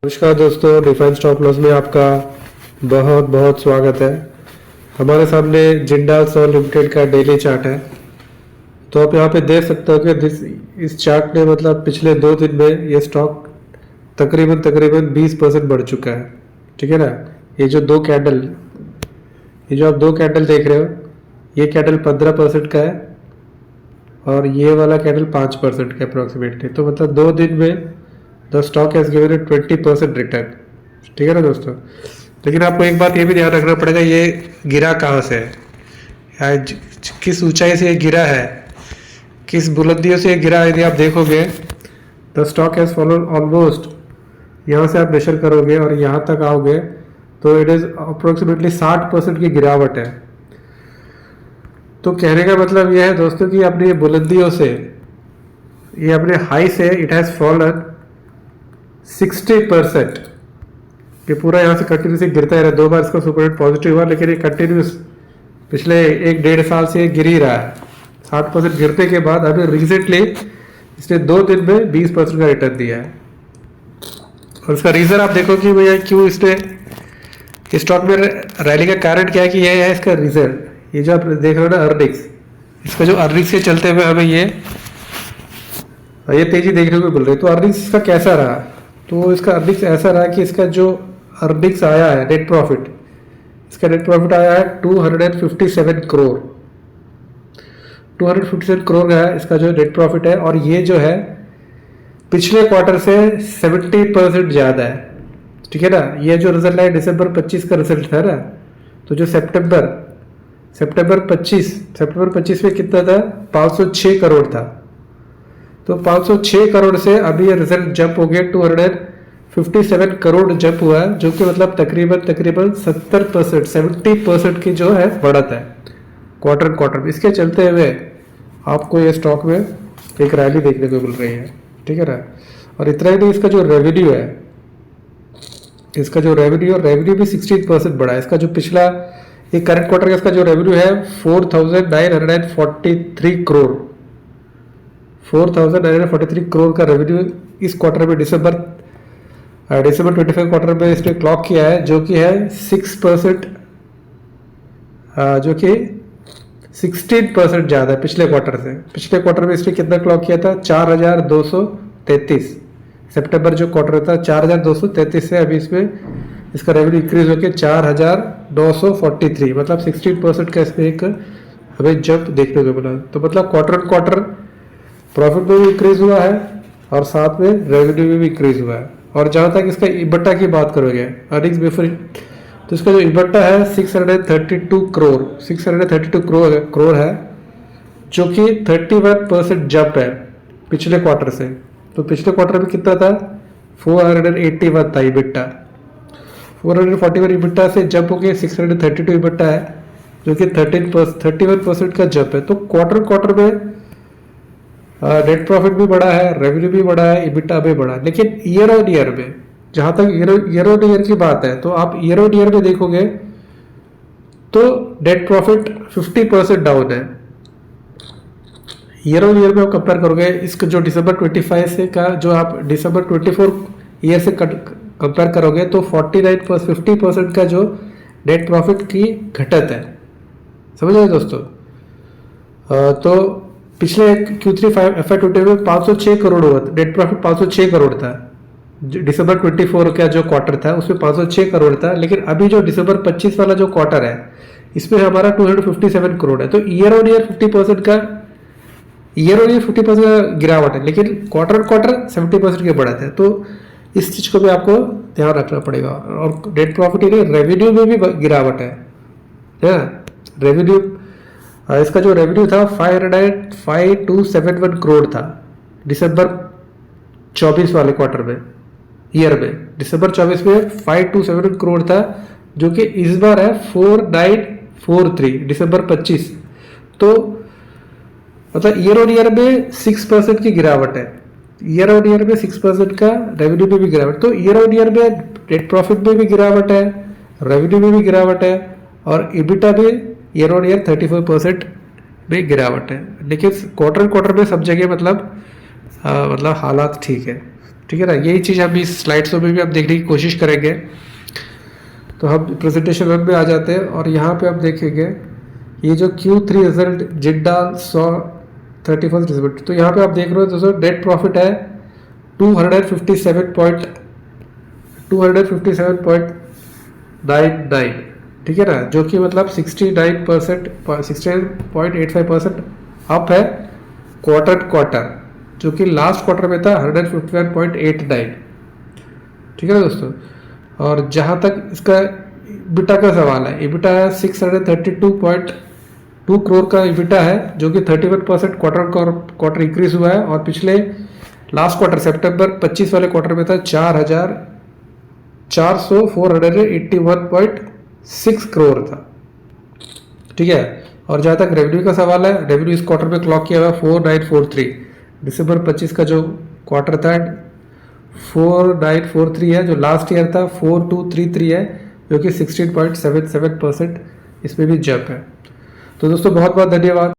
नमस्कार दोस्तों, defence stop loss में आपका बहुत बहुत स्वागत है। हमारे सामने जिंदाल स्टॉक लिमिटेड का डेली चार्ट है। तो आप यहाँ पे देख सकते हो कि इस चार्ट में मतलब पिछले 2 दिन में ये स्टॉक तकरीबन 20% बढ़ चुका है। ठीक है ना। ये जो आप दो कैंडल देख रहे हो, ये कैंडल 15% का है और ये वाला कैंडल 5% का अप्रोक्सीमेटली। तो मतलब 2 दिन में the stock has given A 20% return. ठीक है ना दोस्तों। लेकिन आपको एक बात ये भी ध्यान रखना पड़ेगा, ये गिरा कहाँ से है या किस ऊंचाई से ये गिरा है, किस बुलंदियों से ये गिरा है। यदि आप देखोगे the stock has fallen almost, यहाँ से आप मेजर करोगे और यहाँ तक आओगे तो इट इज अप्रोक्सीमेटली 60% की गिरावट है। तो कहने का मतलब यह है दोस्तों कि अपनी बुलंदियों से, ये अपने हाई से इट हैज फॉलन 60%। ये पूरा यहाँ से कंटिन्यूसली गिरता ही रहा। 2 बार इसका सुपर पॉजिटिव हुआ, लेकिन ये कंटिन्यूस पिछले 1-1.5 साल से गिर ही रहा है। 60% गिरने के बाद अभी रिसेंटली इसने 2 दिन में 20% का रिटर्न दिया है। और इसका रीजन आप देखो कि भैया क्यों इसने स्टॉक में रैली का कारण क्या है, कि यह है इसका रिजल्ट। ये जो आप देख रहे हो ना अर्निंग्स, इसका जो अर्निंग्स के चलते हुए हमें ये तेजी देखने को मिल रही है। तो अर्निंग्स इसका कैसा रहा, तो इसका अर्निंग्स ऐसा रहा कि इसका जो अर्निंग्स आया है नेट प्रॉफिट, इसका नेट प्रॉफिट आया है 257 करोड़। 257 करोड़ का है इसका जो नेट प्रॉफिट है। और ये जो है पिछले क्वार्टर से 70% ज़्यादा है। ठीक है ना। ये जो रिजल्ट है दिसंबर 25 का रिजल्ट था ना, तो जो सितंबर 25 में कितना था, 506 करोड़ था। तो 506 करोड़ से अभी ये रिजल्ट जंप हो गया 257 करोड़ जंप हुआ है, जो कि मतलब तकरीबन 70% की जो है बढ़त है क्वार्टर में। इसके चलते हुए आपको ये स्टॉक में एक रैली देखने को मिल रही है। ठीक है ना। और इतना ही नहीं, इसका जो रेवेन्यू है, रेवेन्यू भी 16% बढ़ा है। इसका जो पिछला ये करंट क्वार्टर का इसका जो रेवेन्यू है 4,943 करोड़। 4,943 करोड़ का रेवेन्यू इस क्वार्टर में दिसंबर 25 क्वार्टर में इसने क्लॉक किया है, जो कि है 6%, जो कि 16% ज़्यादा है पिछले क्वार्टर से। पिछले क्वार्टर में इसने कितना क्लॉक किया था, 4,233। सितंबर जो क्वार्टर था 4,233 से अभी इसमें इसका रेवेन्यू इंक्रीज होकर 4,943, मतलब 16% का इसमें एक हमें जंप देखने को मिला। तो मतलब क्वार्टर प्रॉफिट में भी इंक्रीज हुआ है और साथ में रेवेन्यू में भी इंक्रीज हुआ है। और जहाँ तक इसका इबट्टा की बात करोगे, अर्निंग्स बिफोर, तो इसका जो इबट्टा है 632 करोड़ है, जो कि 31% जंप है पिछले क्वार्टर से। तो पिछले क्वार्टर में कितना था, 481 था इबट्टा। 441 इबट्टा से जंप हो गया 632 इबट्टा है, जो कि 31% का जंप है। तो क्वार्टर में नेट प्रॉफिट भी बढ़ा है, रेवेन्यू भी बढ़ा है, इबिटा भी बढ़ा है। लेकिन ईयर ऑन ईयर में, जहां तक ईयर ऑन ईयर की बात है, तो आप ईयर ऑन ईयर में देखोगे तो नेट प्रॉफिट 50% डाउन है। ईयर ऑन ईयर में आप कंपेयर करोगे इसका जो दिसंबर 25 से का जो आप दिसंबर 24 ईयर से कंपेयर करोगे, तो 50% का जो नेट प्रॉफिट की घटत है। समझ रहे दोस्तों। तो पिछले Q3 FY20 में 506 करोड़ हुआ था नेट प्रॉफिट, 506 करोड़ था। दिसंबर 24 का जो क्वार्टर था उसमें 506 करोड़ था। लेकिन अभी जो दिसंबर 25 वाला जो क्वार्टर है, इसमें हमारा 257 करोड़ है। तो ईयर ऑन ईयर 50% का गिरावट है, लेकिन क्वार्टर 70% की बढ़त है। तो इस चीज को भी आपको ध्यान रखना पड़ेगा। और नेट प्रॉफिट रेवेन्यू में भी गिरावट है। रेवेन्यू, इसका जो रेवेन्यू था 5,271 करोड़ था दिसंबर 24 वाले क्वार्टर में, ईयर में। दिसंबर 24 में 5,271 करोड़ था, जो कि इस बार है 4,943 दिसंबर 25। तो मतलब ईयर ऑन ईयर में 6% की गिरावट है। ईयर ऑन ईयर में 6% का रेवेन्यू में भी गिरावट। तो ईयर ऑन ईयर में नेट प्रॉफिट में भी गिरावट है, रेवेन्यू में भी गिरावट है, और इबिटा भी ईयर ऑन ईयर 34% में गिरावट है। लेकिन क्वार्टर में सब जगह मतलब हालात ठीक है। ठीक है। ठीक है ना। यही चीज़ हम इस स्लाइड्स में भी आप देखने की कोशिश करेंगे। तो हम प्रेजेंटेशन वन में आ जाते हैं और यहाँ पे आप देखेंगे ये जो Q3 रिजल्ट जिंदाल 31 दिसंबर, तो यहाँ पे आप देख रहे हो दोस्तों नेट प्रॉफिट है 257.99, ठीक है ना, जो कि मतलब 69%, 69.85% अप है क्वार्टर, जो कि लास्ट क्वार्टर में था 151.89, ठीक है ना दोस्तों। और जहाँ तक इसका इबिटा का सवाल है, इबिटा है 632.2 करोड़ का इबिटा है, जो कि 31% क्वार्टर इंक्रीज हुआ है। और पिछले लास्ट क्वार्टर सितंबर 25 वाले क्वार्टर में था 481.6 करोड़ था, ठीक है। और जहाँ तक रेवेन्यू का सवाल है, रेवेन्यू इस क्वार्टर में क्लॉक किया हुआ 4943, दिसंबर 25 का जो क्वार्टर था 4943 है, जो लास्ट ईयर था 4233 है, जो कि 16.77% इसमें भी जंप है। तो दोस्तों बहुत बहुत धन्यवाद।